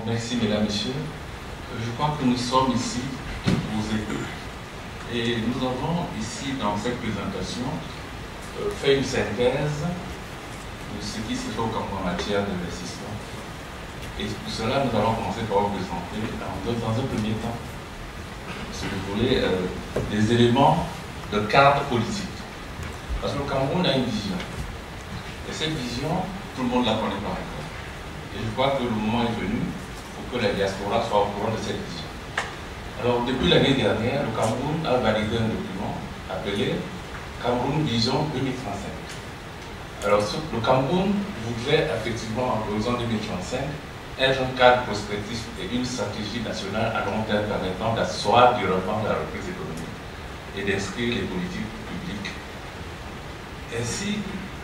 Merci mesdames, messieurs. Je crois que nous sommes ici pour vous aider. Et nous avons ici, dans cette présentation, fait une synthèse de ce qui se fait au Cameroun en matière d'investissement. Et pour cela, nous allons commencer par vous présenter, dans un premier temps, si vous voulez, des éléments de cadre politique. Parce que le Cameroun a une vision. Et cette vision, tout le monde la connaît par exemple. Et je crois que le moment est venu pour que la diaspora soit au courant de cette vision. Alors, depuis l'année dernière, le Cameroun a validé un document appelé Cameroun Vision 2035. Alors, le Cameroun voudrait effectivement, en l'horizon 2035, être un cadre prospectif et une stratégie nationale à long terme permettant d'asseoir durablement la reprise économique et d'inscrire les politiques publiques. Ainsi,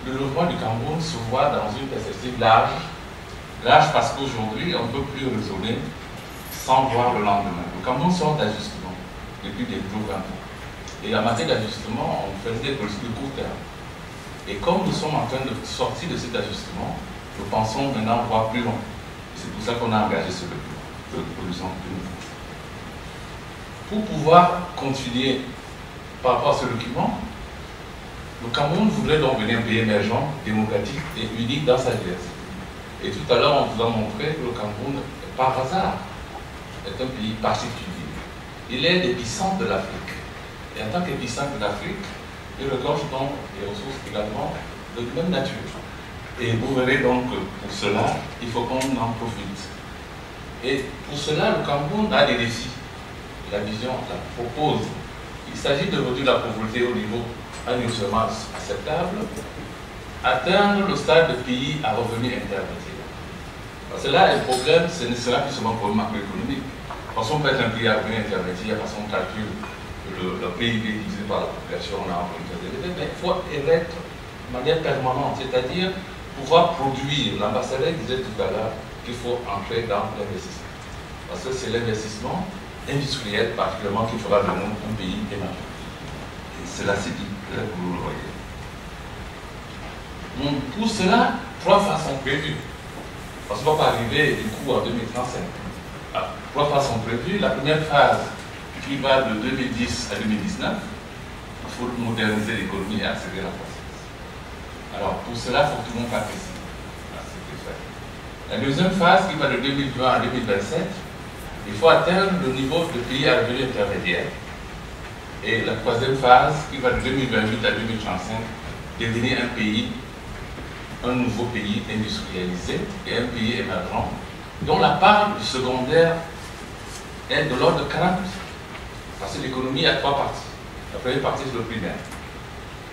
le développement du Cameroun se voit dans une perspective large parce qu'aujourd'hui, on ne peut plus raisonner sans voir le lendemain. Le Cameroun sort d'ajustement depuis des 20 ans. Et en matière d'ajustement, on faisait des politiques de court terme. Et comme nous sommes en train de sortir de cet ajustement, nous pensons maintenant voir plus long. C'est pour ça qu'on a engagé ce document de l'horizon 2030. Pour pouvoir continuer par rapport à ce document, le Cameroun voudrait donc devenir un pays émergent, démocratique et unique dans sa diversité. Et tout à l'heure, on vous a montré que le Cameroun, par hasard, est un pays particulier. Il est l'épicentre de l'Afrique. Et en tant qu'épicentre de l'Afrique, il regorge donc des ressources également de même nature. Et vous verrez donc que pour cela, il faut qu'on en profite. Et pour cela, le Cameroun a des défis. La vision la propose. Il s'agit de réduire la pauvreté au niveau universellement acceptable, atteindre le stade de pays à revenu intermédiaire. Parce que là, le problème, ce ne sera plus seulement un problème macroéconomique. Parce qu'on peut être un pays à revenu intermédiaire, parce qu'on calcule le PIB divisé par la population, on a un revenu élevé, mais il faut être de manière permanente, c'est-à-dire pouvoir produire. L'ambassadeur disait tout à l'heure qu'il faut entrer dans l'investissement. Parce que c'est l'investissement industriel, particulièrement, qui fera de nous un pays émergent. Et cela s'est dit, là, vous le voyez. Donc, pour cela, 3 phases sont prévues. Parce qu'on ne va pas arriver du coup en 2035. Alors, 3 phases sont prévues. La première phase, qui va de 2010 à 2019, il faut moderniser l'économie et accélérer la croissance. Alors, pour cela, il faut que tout le monde participe à ce qui est fait. La deuxième phase, qui va de 2020 à 2027, il faut atteindre le niveau de pays à revenu intermédiaire. Et la troisième phase, qui va de 2028 à 2035, devenir un nouveau pays industrialisé et un pays émergent, dont la part du secondaire est de l'ordre de 40%. Parce que l'économie a 3 parties. La première partie, c'est le primaire.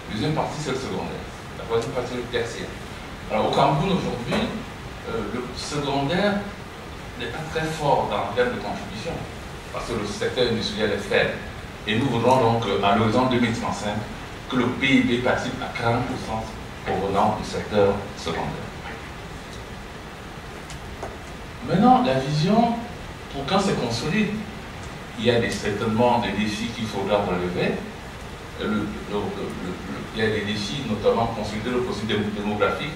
La deuxième partie, c'est le secondaire. La troisième partie, c'est le tertiaire. Alors, au Cameroun, aujourd'hui, le secondaire n'est pas très fort en termes de contribution, parce que le secteur industriel est faible. Et nous voudrons donc, à l'horizon 2035, que le PIB participe à 40% provenant du secteur secondaire. Maintenant, la vision, pour quand c'est consolide, il y a certainement des défis qu'il faudra relever. Il y a des défis, notamment consolider le processus démographique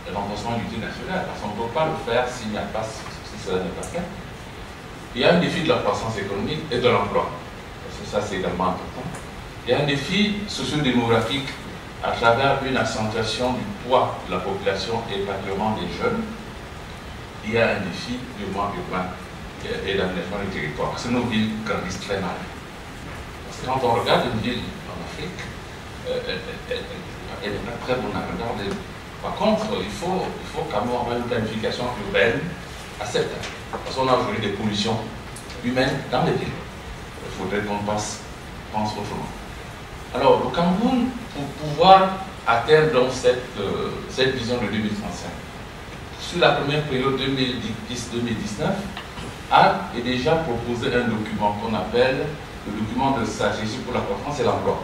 et l'enforcement de l'unité nationale, parce qu'on ne peut pas le faire s'il n'y a pas, si cela n'est pas fait. Il y a un défi de la croissance économique et de l'emploi, parce que ça c'est également important. Il y a un défi socio-démographique à travers une accentuation du poids de la population et particulièrement des jeunes. Il y a un défi purement urbain et l'aménagement du territoire, parce que nos villes grandissent très mal. Parce que quand on regarde une ville en Afrique, elle n'est pas très bonne à regarder. Par contre, il faut quand même avoir une planification urbaine acceptable. Parce qu'on a aujourd'hui des pollutions humaines dans les villes. Il faudrait qu'on pense autrement. Alors, le Cameroun, pour pouvoir atteindre donc cette vision de 2035, sur la première période 2010-2019, a déjà proposé un document qu'on appelle le document de stratégie pour la croissance et l'emploi.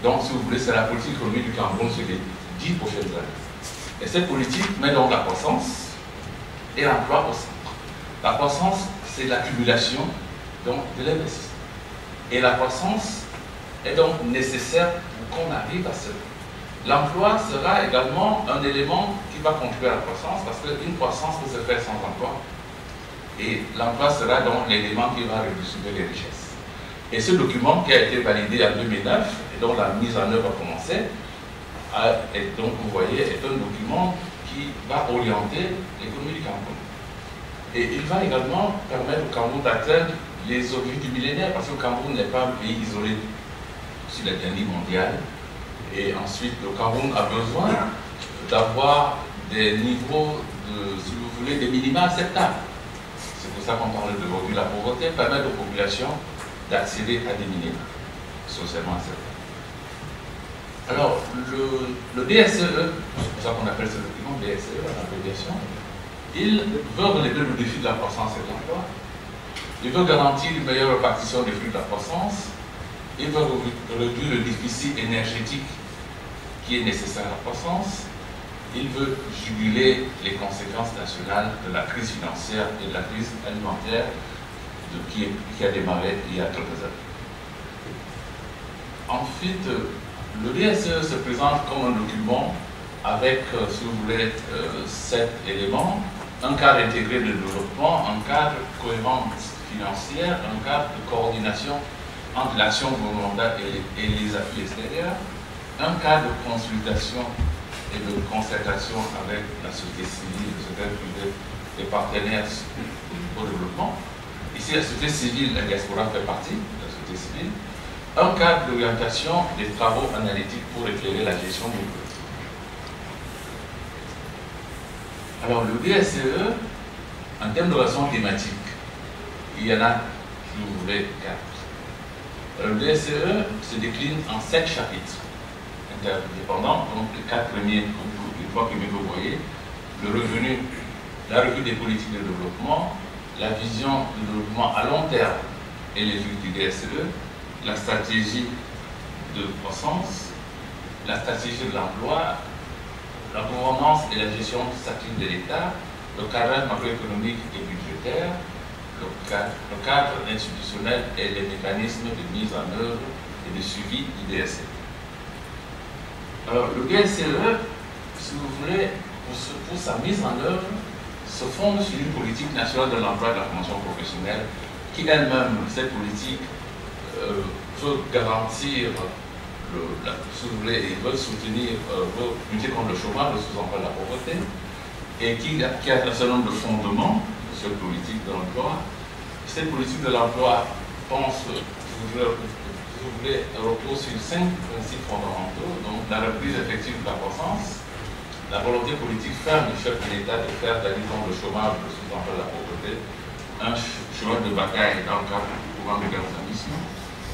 Donc, si vous voulez, c'est la politique économique du Cameroun sur les 10 prochaines années. Et cette politique met donc la croissance et l'emploi au centre. La croissance, c'est l'accumulation de l'investissement. Et la croissance est donc nécessaire pour qu'on arrive à ce. L'emploi sera également un élément qui va contribuer à la croissance, parce qu'une croissance peut se faire sans emploi. Et l'emploi sera donc l'élément qui va redistribuer les richesses. Et ce document qui a été validé en 2009 et dont la mise en œuvre a commencé, donc vous voyez, est un document qui va orienter l'économie du Cameroun. Et il va également permettre au Cameroun d'atteindre les objectifs du millénaire, parce que le Cameroun n'est pas un pays isolé sur la dernière mondiale. Et ensuite, le Cameroun a besoin d'avoir des niveaux, si vous voulez, des minima acceptables. C'est pour ça qu'on parle de revue de la pauvreté, permettre aux populations d'accéder à des minima socialement acceptables. Alors, le DSE, c'est pour ça qu'on appelle ce document DSE, l'abréviation, il veut relever le défi de la croissance et de l'emploi, il veut garantir une meilleure répartition des flux de la croissance, il veut réduire le déficit énergétique qui est nécessaire à la croissance, il veut juguler les conséquences nationales de la crise financière et de la crise alimentaire qui a démarré il y a quelques années. Ensuite, le DSE se présente comme un document avec, si vous voulez, 7 éléments: un cadre intégré de développement, un cadre cohérent financière, un cadre de coordination entre l'action gouvernementale et les appuis extérieurs, un cadre de consultation et de concertation avec la société civile, le secteur privé, les partenaires au développement. Ici, la société civile, la diaspora fait partie de la société civile. Un cadre d'orientation des travaux analytiques pour éclairer la gestion du gouvernement. Alors, le DSE, en termes de relations thématiques, il y en a, si vous voulez, 4. Le DSE se décline en 7 chapitres interdépendants. Donc, les 4 premiers, les 3 premiers que vous voyez: le revenu, la revue des politiques de développement, la vision du développement à long terme et les vues du DSE, la stratégie de croissance, la stratégie de l'emploi, la gouvernance et la gestion statique de l'État, le cadre macroéconomique et budgétaire, le cadre institutionnel et les mécanismes de mise en œuvre et de suivi du DSE. Alors, le DSE, si vous voulez, pour sa mise en œuvre, se fonde sur une politique nationale de l'emploi et de la formation professionnelle qui elle-même, cette politique, veut garantir, si vous voulez, et veut soutenir, veut lutter contre le chômage, le sous-emploi, la pauvreté, et qui a un certain nombre de fondements de cette politique de l'emploi. Cette politique de l'emploi pense, si vous voulez, repose sur 5 principes fondamentaux: donc la reprise effective de la croissance, la volonté politique ferme du chef de l'État de faire de la lutte contre le chômage, le sous-emploi, la pauvreté, un chemin de bataille dans le cadre du programme de garantisme,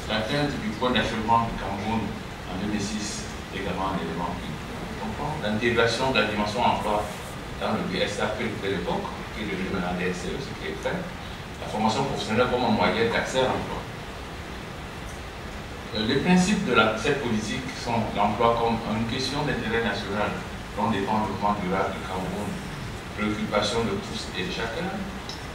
l'atteinte du point d'achèvement du Cameroun en 2006, également un élément qui comprend l'intégration de la dimension emploi dans le DSAP de l'époque, qui est devenu maintenant DSE, ce qui est fait, la formation professionnelle comme un moyen d'accès à l'emploi. Les principes de cette politique sont l'emploi comme une question d'intérêt national dont dépend le développement durable du Cameroun, préoccupation de tous et de chacun.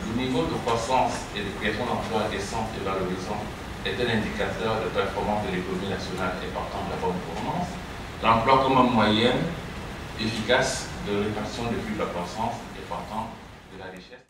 Le niveau de croissance et de création d'emplois décents et valorisants est un indicateur de performance de l'économie nationale et partant de la bonne gouvernance. L'emploi comme un moyen efficace de répartition des flux de la croissance et partant de la richesse.